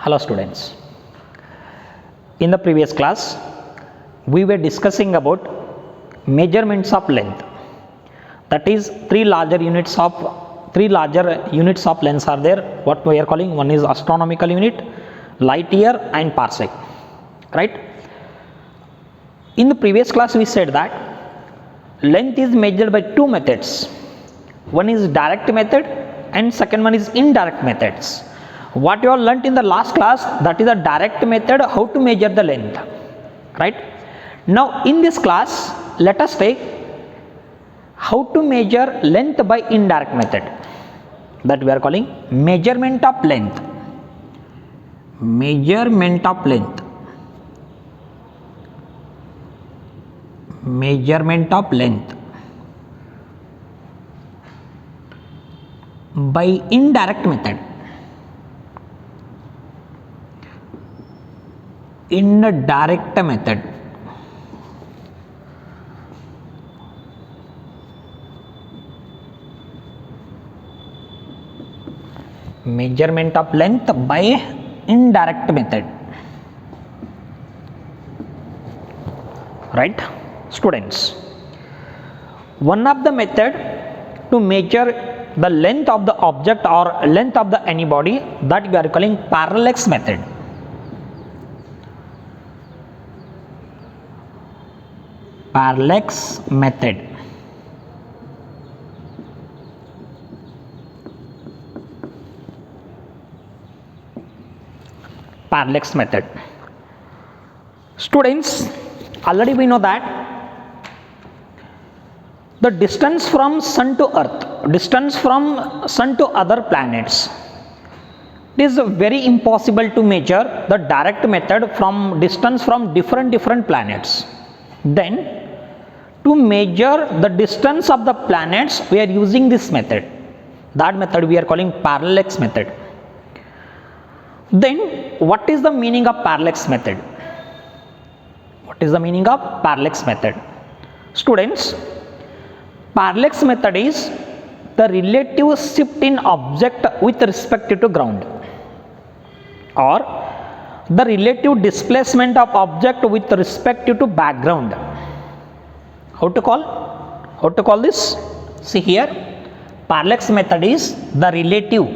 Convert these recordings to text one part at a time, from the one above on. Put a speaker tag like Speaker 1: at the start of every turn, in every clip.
Speaker 1: Hello students. In the previous class we were discussing about measurements of length, that is three larger units of length are there, what we are calling, one is astronomical unit, light year and parsec, right? In the previous class we said that length is measured by two methods, one is direct method and second one is indirect methods. What you all learnt in the last class, that is a direct method, how to measure the length, right? Now in this class let us take how to measure length by indirect method, that we are calling measurement of length. Measurement of length. Measurement of length by indirect method. Indirect method. Measurement of length by indirect method, right students? One of the method to measure the length of the object or length of the anybody, that we are calling parallax method. Parallax method. Parallax method. Students, already we know that the distance from sun to earth, distance from sun to other planets, it is very impossible to measure the direct method from distance from different planets. Then to measure the distance of the planets we are using this method, that method we are calling parallax method. Then what is the meaning of parallax method? What is the meaning of parallax method? Students, parallax method is the relative shift in object with respect to ground, or the relative displacement of object with respect to background. How to call this? See here, parallax method is the relative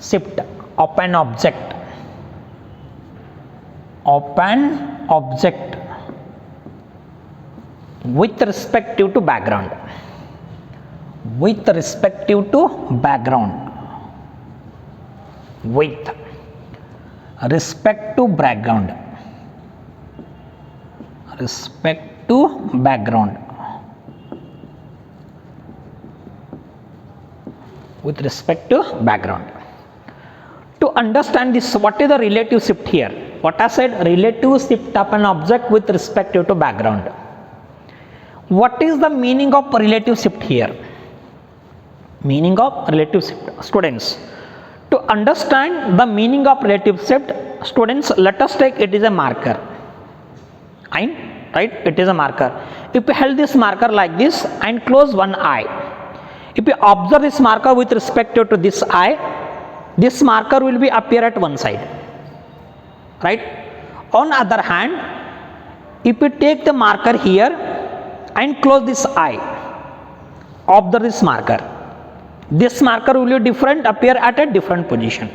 Speaker 1: shift of an object with respect to background. With respect to background. With respect to background. Respect to background. With respect to background. To understand this, what is the relative shift here? What I said, relative shift of an object with respect to background. What is the meaning of relative shift here? Meaning of relative shift, students, to understand the meaning of relative shift, students, let us take it is a marker, right? It is a marker. If you hold this marker like this and close one eye, if you observe this marker with respect to this eye, this marker will be appear at one side, right? On other hand, if you take the marker here and close this eye, observe this marker, this marker will be different, appear at a different position.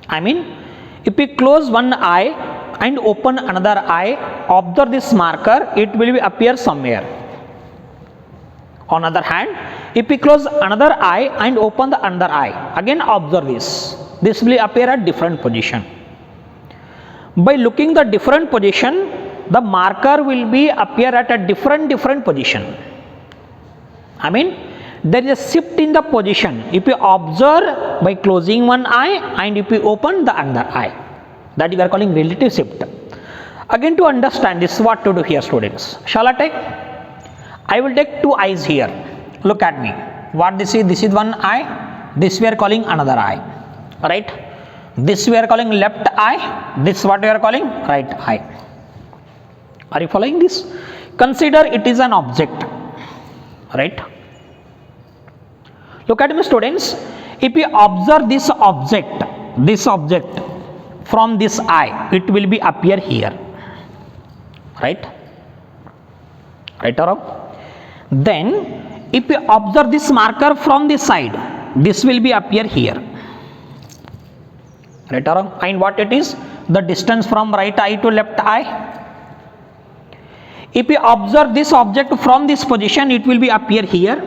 Speaker 1: I mean, if we close one eye and open another eye, observe this marker, it will be appear somewhere. On other hand, if we close another eye and open the another eye, again observe this will appear at different position. By looking the different position, the marker will be appear at a different position. I mean, there is a shift in the position if you observe by closing one eye and if you open the another eye, that we are calling relative shift. Again, to understand this, what to do here, students? Shall I will take two eyes here. Look at me. What this is one eye, this we are calling another eye, right? This we are calling left eye, this what we are calling right eye. Are you following this? Consider it is an object, right? Look at me, students. If you observe this object from this eye, it will be appear here, right? Right or wrong? Then if you observe this marker from this side, this will be appear here, right or wrong? And what it is? The distance from right eye to left eye. If you observe this object from this position, it will be appear here,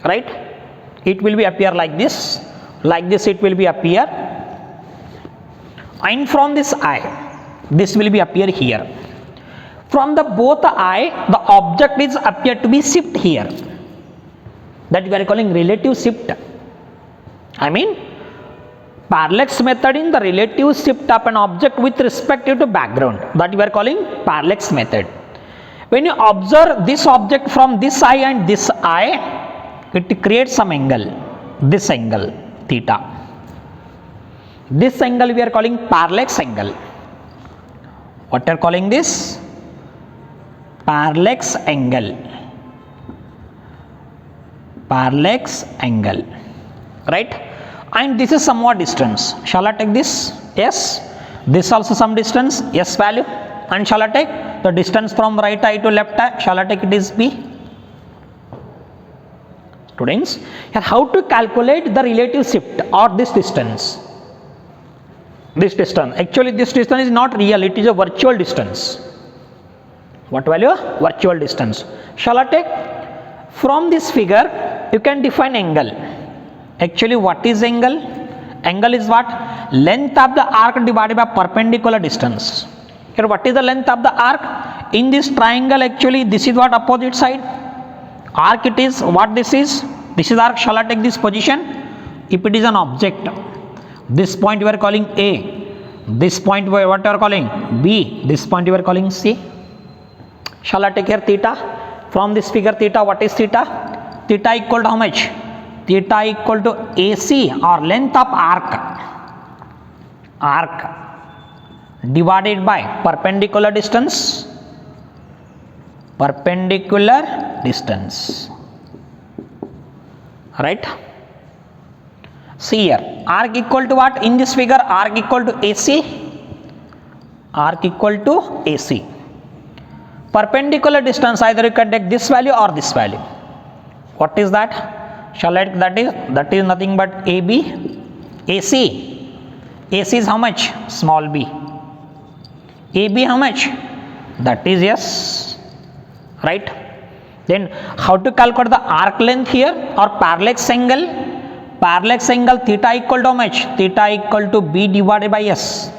Speaker 1: right? It will be appear like this it will be appear, and from this eye, this will be appear here. From the both eye, the object is appear to be shift here. That we are calling relative shift. I mean, parallax method in the relative shift of an object with respect to background. That we are calling parallax method. When you observe this object from this eye and this eye, it creates some angle. This angle, theta. This angle we are calling parallax angle. What we are calling this? Parallax angle. Parallax angle, right? And this is somewhat distance. Shall I take this? Yes. This also some distance. Yes value. And shall I take the distance from right eye to left eye? Shall I take it is B? Students, here how to calculate the relative shift or this distance? This distance. Actually, this distance is not real. It is a virtual distance. What value? Virtual distance. Shall I take? From this figure, you can define angle. Actually, what is angle? Angle is what? Length of the arc divided by perpendicular distance. Here, what is the length of the arc? In this triangle, actually, this is what opposite side. Arc it is what this is. This is arc. Shall I take this position? If it is an object, this point we are calling A. This point what we are calling B. This point we are calling C. Shall I take here theta? From this figure theta, what is theta? Theta equal to how much? Theta equal to AC or length of arc. Arc divided by perpendicular distance. Perpendicular distance. Right? See here, arc equal to what? In this figure, arc equal to AC. Arc equal to AC. Perpendicular distance, either you can take this value or this value. What is that? Shall I take that is nothing but AB. AC. AC is how much? Small b. AB how much? That is yes. Right? Then how to calculate the arc length here or parallax angle? Parallax angle theta equal to how much? Theta equal to B divided by S.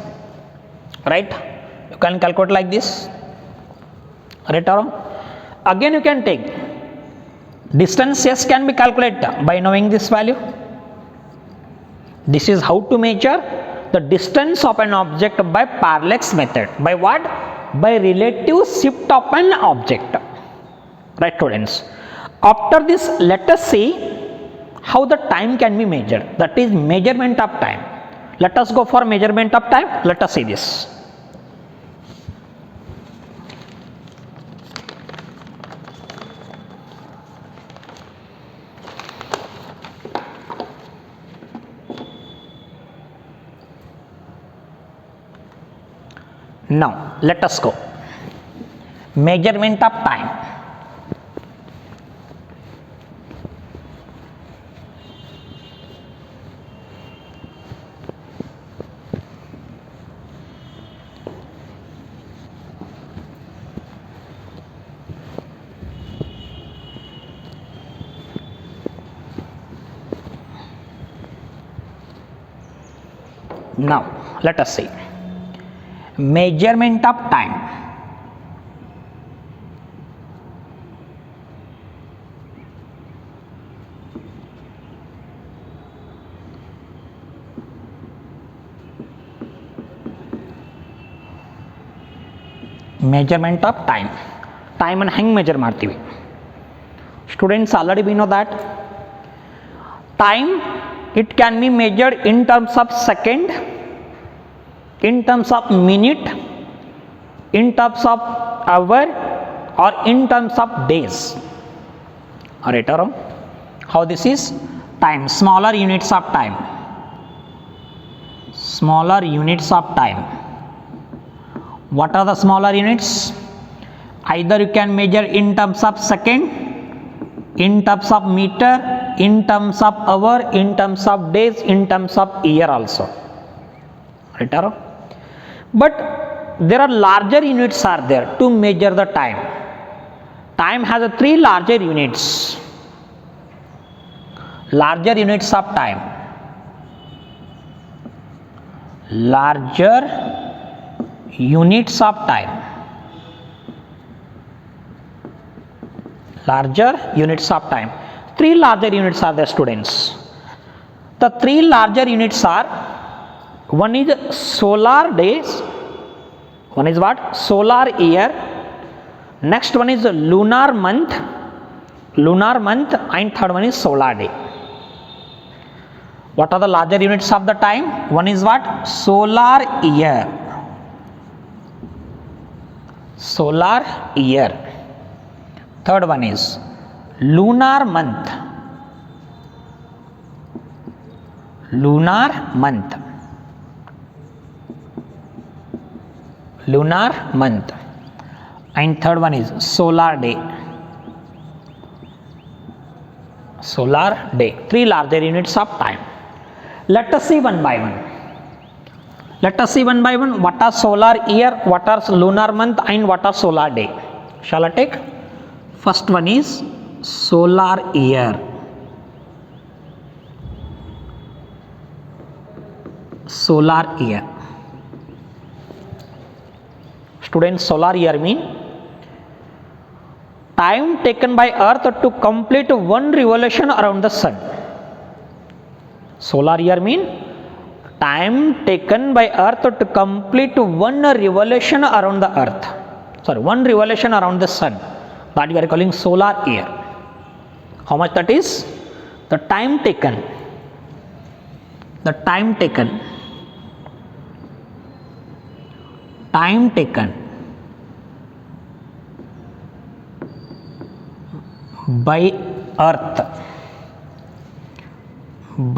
Speaker 1: Right? You can calculate like this. Right or wrong? Again you can take distance S can be calculated by knowing this value. This is how to measure the distance of an object by parallax method. By what? By relative shift of an object. Right, students? After this, let us see how the time can be measured. That is measurement of time. Let us go for measurement of time. Let us see this. Now, let us go. Measurement of time. Now, let us see. Measurement of time. Measurement of time. Time and hang measure ಮಾಡ್ತೀವಿ. Students, already we know that time it can be measured in terms of second, in terms of minute, in terms of hour or in terms of days? Right or wrong? How this is? Time, smaller units of time. Smaller units of time. What are the smaller units? Either you can measure in terms of second, in terms of meter, in terms of hour, in terms of days, in terms of year also. Right or wrong? But there are larger units are there to measure the time. Time has a 3 larger units. Larger units of time. Larger units of time. Larger units of time. 3 larger units are there, students. The 3 larger units are, one is solar days, one is what? Solar year. Next one is lunar month, and third one is solar day. What are the larger units of the time? One is what? Solar year. Solar year. Third one is lunar month. Lunar month. Lunar month. And third one is solar day. Solar day. 3 larger units of time. Let us see one by one. Let us see one by one what are solar year, what are lunar month, and what are solar day. Shall I take? First one is solar year. Solar year. Students, solar year mean time taken by earth to complete one revolution around the sun. Solar year mean time taken by earth to complete one revolution around the earth. Sorry, one revolution around the sun. That we are calling solar year. How much that is? The time taken. The time taken. Time taken by earth.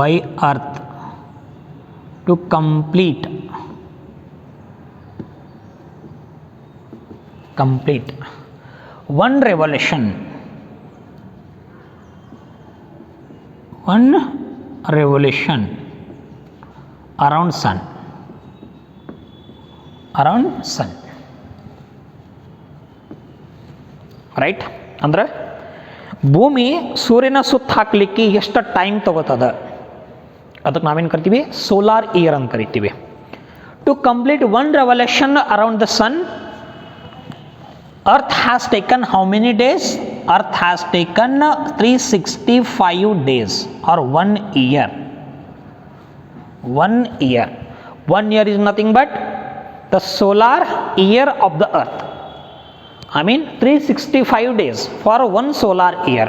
Speaker 1: By earth to complete one revolution. One revolution around sun. Around sun. Right? ಅಂದ್ರೆ ಭೂಮಿ ಸೂರ್ಯನ ಸುತ್ತ ಹಾಕಲಿಕ್ಕೆ ಎಷ್ಟು time ತಗೋತದ ಅದಕ್ಕೆ ನಾವೇನು ಕರಿತೀವಿ? Solar year ಅಂತ ಕರಿತೀವಿ. To complete one revolution around the sun, earth has taken how many days? Earth has taken 365 days or 1 year. 1 year. 1 year is nothing but the solar year of the earth. I mean 365 days for one solar year.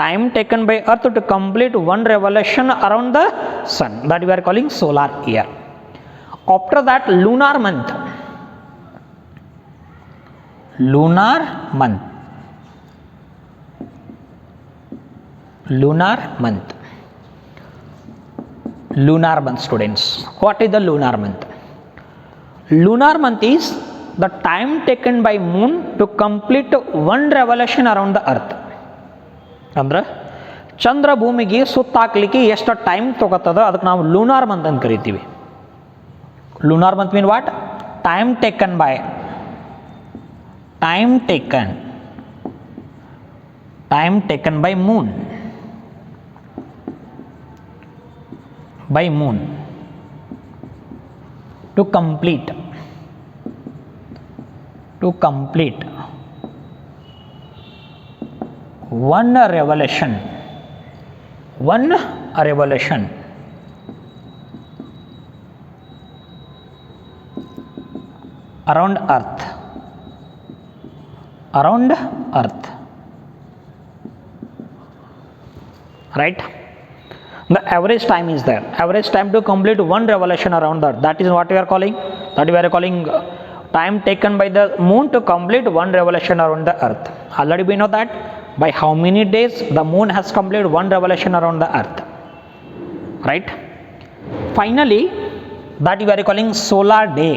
Speaker 1: Time taken by earth to complete one revolution around the sun. That we are calling solar year. After that, lunar month. Lunar month. Lunar month. Lunar month, students. What is the lunar month? Lunar month is the time taken by moon to complete one revolution around the earth. ಅಂದ್ರೆ ಚಂದ್ರ ಭೂಮಿಗೆ ಸುತ್ತಾಕ್ಲಿಕ್ಕೆ ಎಷ್ಟು time ತಗೋತದ ಅದಕ್ಕೆ ನಾವು lunar month ಅಂತ ಕರಿತೀವಿ. Lunar month mean what? Time taken by moon. By moon to complete one revolution around earth. Right? The average time is there. Average time to complete one revolution around the earth. That is what we are calling. time taken by the moon to complete one revolution around the earth. Already we know that by how many days the moon has completed one revolution around the earth, right? Finally, that we are calling solar day.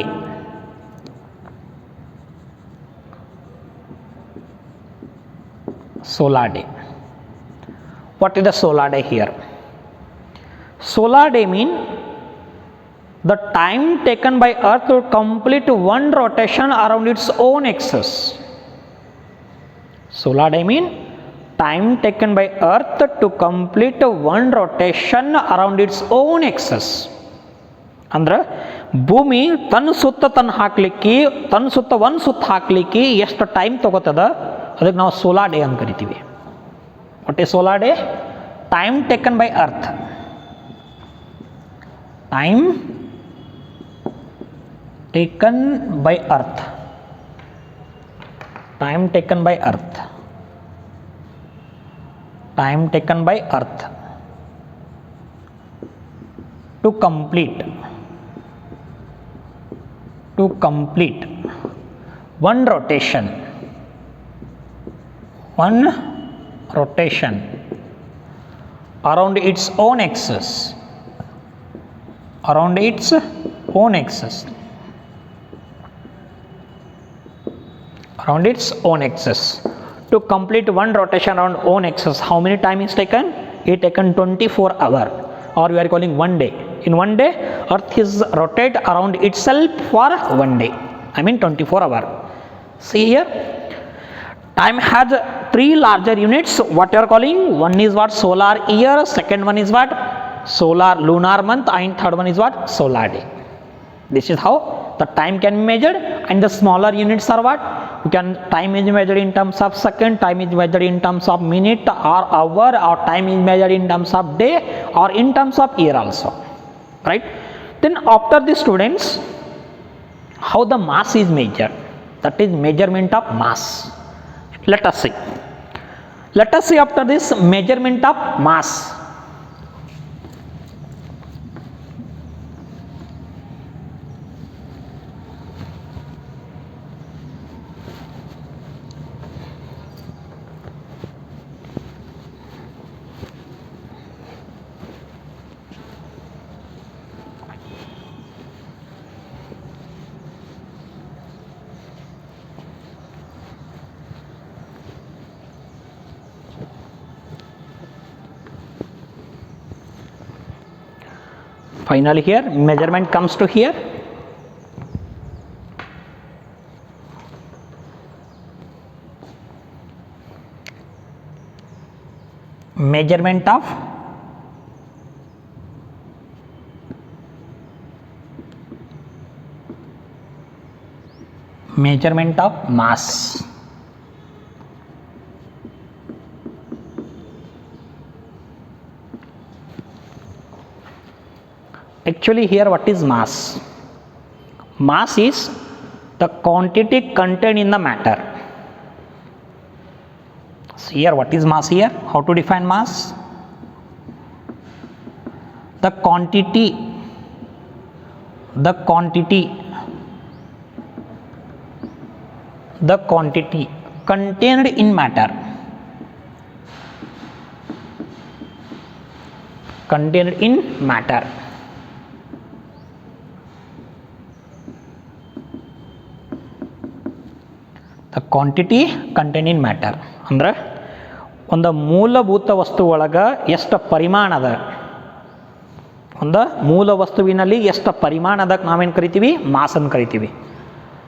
Speaker 1: Solar day. What is the solar day here? Solar day mean the time taken by earth to complete one rotation around its own axis. Solar day mean time taken by earth to complete one rotation around its own axis. ಅಂದ್ರೆ ಭೂಮಿ ತನ್ನ ಸುತ್ತ ಒಂದು ಸುತ್ತ ಹಾಕ್ಲಿಕ್ಕೆ ಎಷ್ಟು time ತಗೋತದ ಅದಕ್ಕೆ ನಾವು ಸೋಲಾರ್ ಡೇ ಅಂತ ಕರಿತೀವಿ. What is solar day? Time taken by earth. Time taken by earth. Time taken by earth. Time taken by earth to complete one rotation around its own axis. To complete one rotation around own axis, how many time is taken? It taken 24 hours, or we are calling one day. In one day, earth is rotate around itself for one day. I mean 24 hours. See here, time has three larger units. What you are calling? One is what? Solar year. Second one is what? Solar lunar month. And third one is what? Solar day. This is how the time can be measured, and the smaller units are what? Time is measured in terms of second, time is measured in terms of minute or hour, or time is measured in terms of day or in terms of year also, right? Then after the students, how the mass is measured? That is measurement of mass. Let us see after this measurement of mass. Finally here measurement comes to here. Measurement of mass. Actually here what is mass? Mass is the quantity contained in the matter. So here what is mass here? How to define mass? The quantity contained in matter. The quantity contained in matter ಅಂದ್ರೆ ಒಂದು ಮೂಲಭೂತ ವಸ್ತು ಒಳಗ ಎಷ್ಟು ಪರಿಮಾಣದ, ಒಂದು ಮೂಲ ವಸ್ತುವಿನಲ್ಲಿ ಎಷ್ಟು ಪರಿಮಾಣದ ನಾವೇನು ಕರಿತೀವಿ? ಮಾಸ್ ಅಂತ ಕರಿತೀವಿ.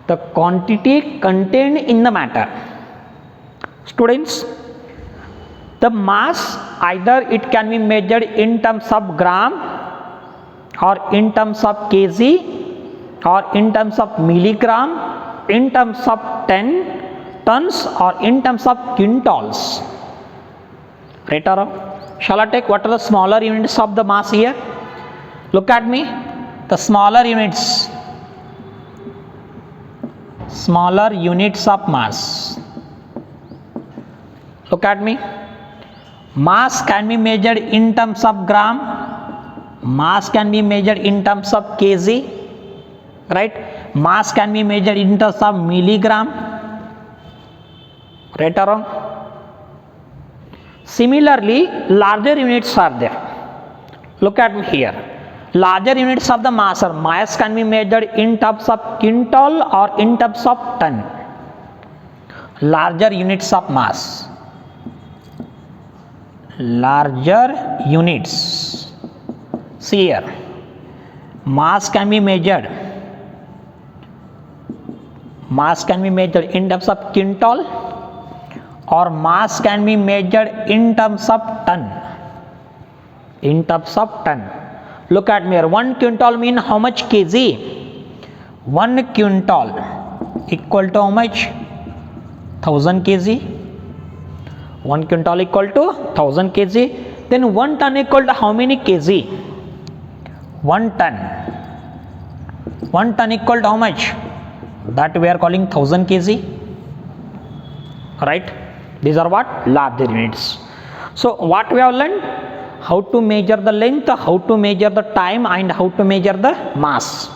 Speaker 1: The quantity contained in the matter. Students, the mass either it can be measured in terms of gram, or in terms of kg, or in terms of milligram, in terms of tons, or in terms of quintals. Right or wrong? Shall I take what are the smaller units of the mass here? Look at me. The smaller units of mass. Look at me. Mass can be measured in terms of gram, mass can be measured in terms of kg, right? Mass can be measured in terms of milligram, right or wrong? Similarly, larger units are there. Look at me here. Larger units of the mass or mass can be measured in terms of quintal or in terms of ton. Larger units of mass. Larger units. See here. Mass can be measured. Mass can be measured in terms of quintal or mass can be measured in terms of ton. In terms of ton. Look at me here. 1 quintal mean how much kg? 1 quintal equal to how much? 1000 kg. 1 quintal equal to 1000 kg. Then 1 ton equal to how many kg? 1 ton. 1 ton equal to how much? That we are calling 1000 kg. Right? These are what? Larger units. So what we have learned? How to measure the length, how to measure the time, and how to measure the mass.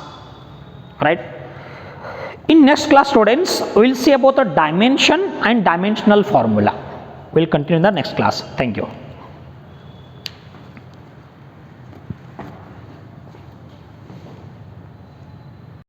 Speaker 1: Right? In next class, students, we will see about the dimension and dimensional formula. We will continue in the next class. Thank you.